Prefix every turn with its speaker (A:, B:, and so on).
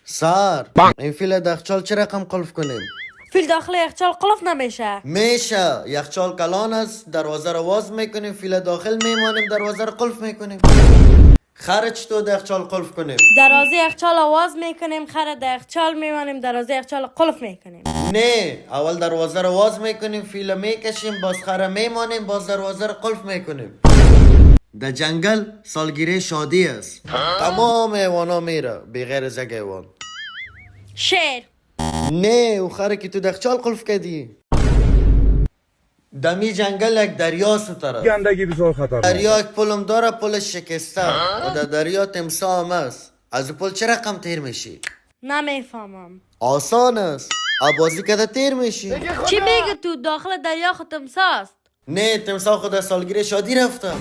A: سر این فیل دخچال چه رقم قلف کنیم؟
B: فیل داخل یخچال قلف نمیشه.
A: میشه. یخچال کلان است، دروازه رو باز میکنیم، فیل داخل میمانیم، دروازه رو قلف میکنیم. خر چطور یخچال قلف کنیم؟
B: دروازه یخچال آواز میکنیم، خر در یخچال میمانیم، دروازه یخچال قلف میکنیم.
A: نه، اول دروازه رو باز میکنیم، فیل میکشیم، باز خر میمانیم، باز دروازه رو قلف میکنیم. در جنگل سالگیری شادی است. تمام حیوانا میره بغیر از یک حیوان.
B: شیر.
A: نه، او خره که تو دخچال قلف کردی. دمی جنگل یک دریاست اون طرف.
C: گندگی بسیار خطرناک.
A: دریا یک پلم داره، پلش شکسته و در دریا تمساح هم است. از او پل چه رقم تیر میشی؟
B: نمیفهمم.
A: آسان است. بازی کده تیر میشی.
B: چی میگه تو داخل دریا خود تمساست؟
A: نه، تمساح خود از سالگیری شادی رفته.